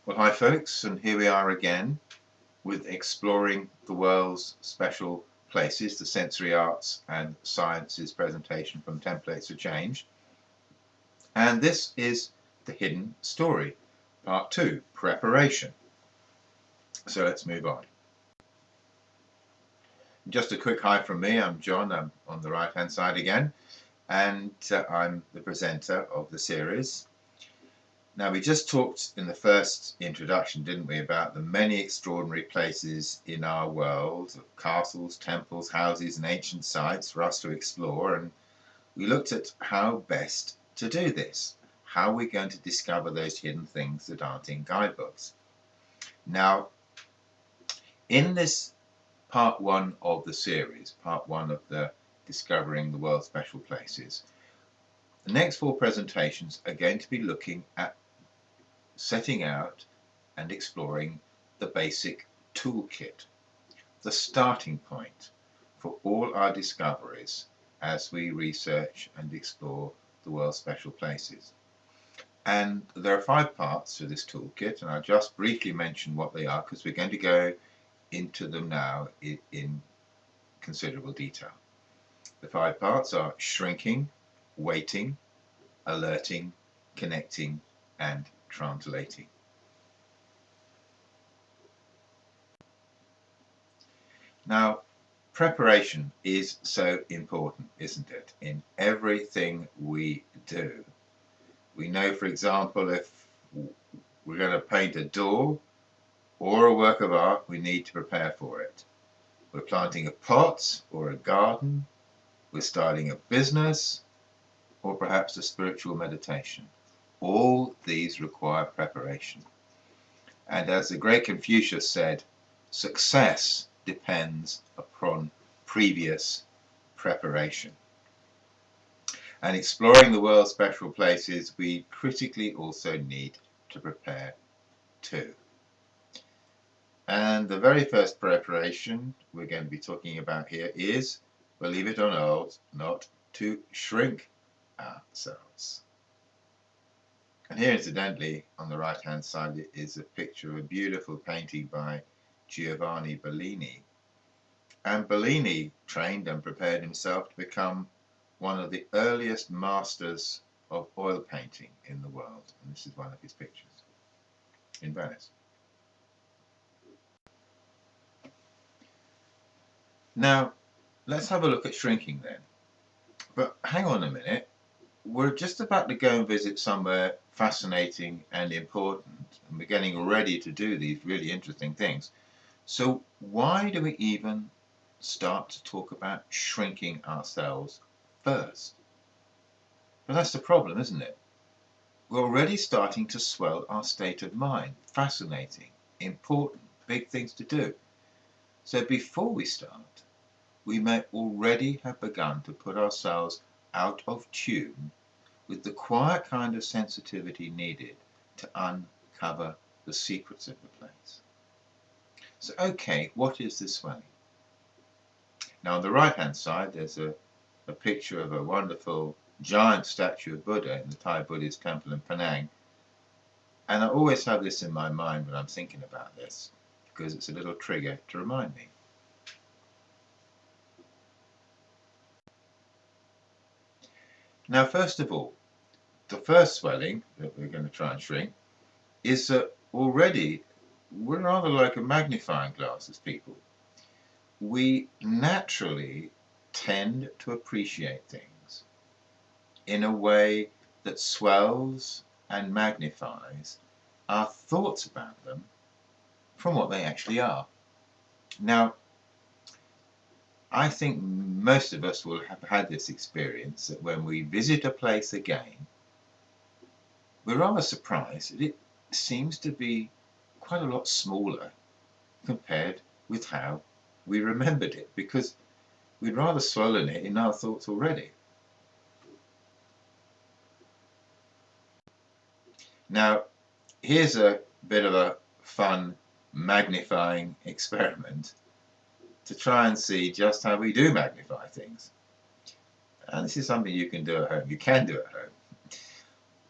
Well, hi folks, and here we are again with exploring the world's special places, the Sensory Arts and Sciences presentation from Templates for Change. And this is the Hidden Story, Part 2, Preparation. So let's move on. Just a quick hi from me. I'm John. I'm on the right-hand side again, and I'm the presenter of the series. Now, we just talked in the first introduction, didn't we, about the many extraordinary places in our world, of castles, temples, houses and ancient sites for us to explore, and we looked at how best to do this, how we're going to discover those hidden things that aren't in guidebooks. Now, in this part 1 of the series, part 1 of the Discovering the World's Special Places, the next 4 presentations are going to be looking at setting out and exploring the basic toolkit, the starting point for all our discoveries as we research and explore the world's special places. And there are 5 parts to this toolkit, and I'll just briefly mention what they are because we're going to go into them now in considerable detail. The 5 parts are shrinking, waiting, alerting, connecting, and translating. Now, preparation is so important, isn't it, in everything we do. We know, for example, if we're going to paint a door or a work of art, we need to prepare for it. We're planting a pot or a garden, we're starting a business, or perhaps a spiritual meditation. All these require preparation. And as the great Confucius said, success depends upon previous preparation. And exploring the world's special places, we critically also need to prepare too. And the very first preparation we're going to be talking about here is, believe it or not, to shrink ourselves. And here, incidentally, on the right-hand side is a picture of a beautiful painting by Giovanni Bellini. And Bellini trained and prepared himself to become one of the earliest masters of oil painting in the world. And this is one of his pictures in Venice. Now, let's have a look at shrinking then. But hang on a minute. We're just about to go and visit somewhere fascinating and important, and we're getting ready to do these really interesting things. So why do we even start to talk about shrinking ourselves first? But that's the problem, isn't it? We're already starting to swell our state of mind. Fascinating, important, big things to do. So before we start, we may already have begun to put ourselves out of tune with the quiet kind of sensitivity needed to uncover the secrets of the place. So, okay, what is this swelling? Now, on the right-hand side, there's a picture of a wonderful giant statue of Buddha in the Thai Buddhist temple in Penang. And I always have this in my mind when I'm thinking about this, because it's a little trigger to remind me. Now, first of all, the first swelling that we're going to try and shrink is that already we're rather like a magnifying glass as people. We naturally tend to appreciate things in a way that swells and magnifies our thoughts about them from what they actually are. Now, I think most of us will have had this experience that when we visit a place again, we're rather surprised that it seems to be quite a lot smaller compared with how we remembered it, because we'd rather swollen it in our thoughts already. Now, here's a bit of a fun magnifying experiment to try and see just how we do magnify things. And this is something you can do at home. You can do at home.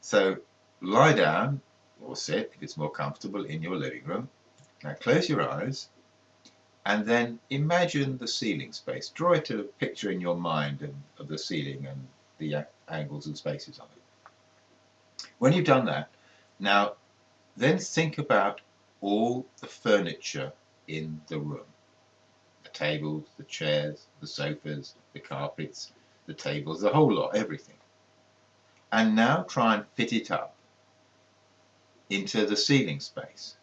So lie down or sit, if it's more comfortable, in your living room. Now close your eyes and then imagine the ceiling space. Draw it a picture in your mind of the ceiling and the angles and spaces on it. When you've done that, now then think about all the furniture in the room. The tables, the chairs, the sofas, the carpets, the tables, the whole lot, everything. And now try and fit it up into the ceiling space.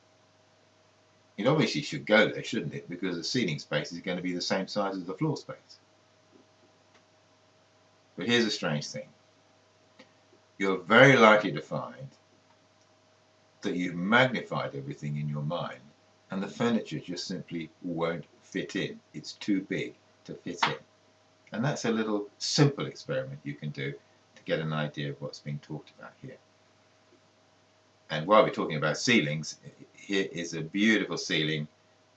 It obviously should go there, shouldn't it? Because the ceiling space is going to be the same size as the floor space. But here's a strange thing. You're very likely to find that you've magnified everything in your mind and the furniture just simply won't fit in. It's too big to fit in. And that's a little simple experiment you can do to get an idea of what's being talked about here. And while we're talking about ceilings, here is a beautiful ceiling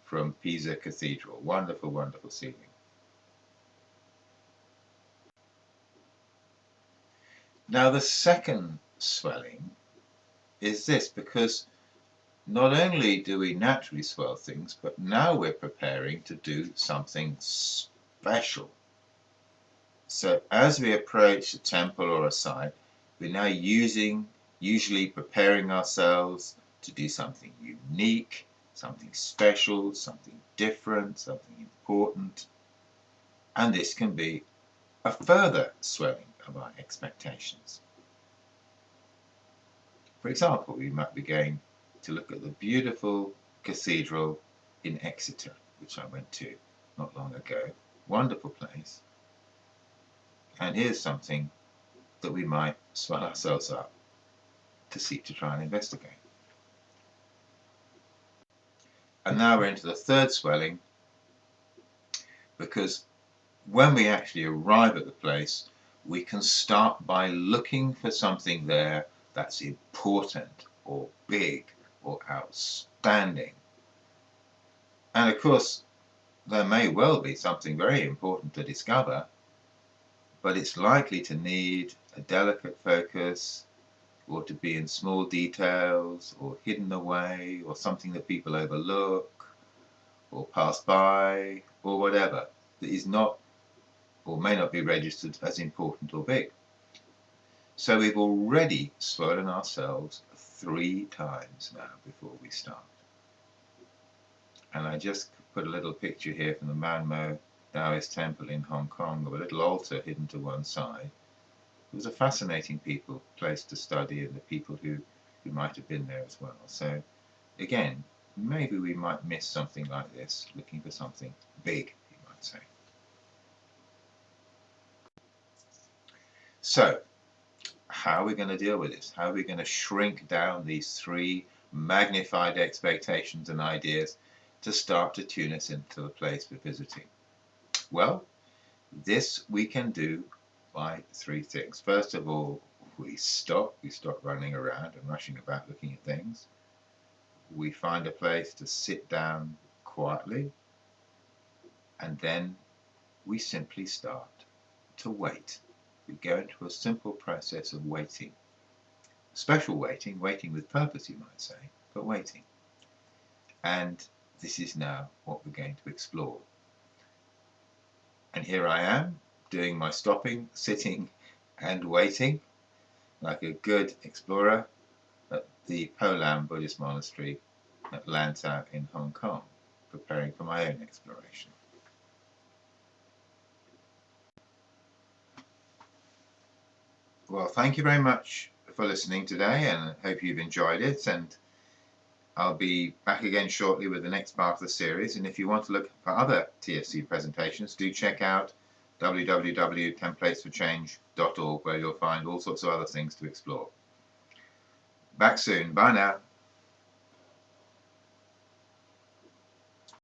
from Pisa Cathedral. Wonderful, wonderful ceiling. Now the second swelling is this, because not only do we naturally swell things, but now we're preparing to do something special. So as we approach a temple or a site, we're now usually preparing ourselves to do something unique, something special, something different, something important. And this can be a further swelling of our expectations. For example, we might be going to look at the beautiful cathedral in Exeter, which I went to not long ago. Wonderful place. And here's something that we might swell ourselves up to seek to try and investigate. And now we're into the third swelling, because when we actually arrive at the place, we can start by looking for something there that's important or big or outstanding. And of course, there may well be something very important to discover, but it's likely to need a delicate focus, or to be in small details, or hidden away, or something that people overlook, or pass by, or whatever, that is not or may not be registered as important or big. So we've already swollen ourselves 3 times now before we start. And I just put a little picture here from the Manmo Taoist temple in Hong Kong of a little altar hidden to one side. It was a fascinating place to study, and the people who might have been there as well. So again, maybe we might miss something like this, looking for something big, you might say. So, how are we going to deal with this? How are we going to shrink down these 3 magnified expectations and ideas to start to tune us into the place we're visiting? Well, this we can do by 3 things. First of all, we stop running around and rushing about looking at things. We find a place to sit down quietly, and then we simply start to wait. We go into a simple process of waiting. Special waiting, waiting with purpose, you might say, but waiting. And this is now what we're going to explore. And here I am, doing my stopping, sitting, and waiting, like a good explorer, at the Po Lam Buddhist Monastery at Lantau in Hong Kong, preparing for my own exploration. Well, thank you very much for listening today, and I hope you've enjoyed it, and I'll be back again shortly with the next part of the series. And if you want to look for other TFC presentations, do check out www.templatesforchange.org, where you'll find all sorts of other things to explore. Back soon. Bye now.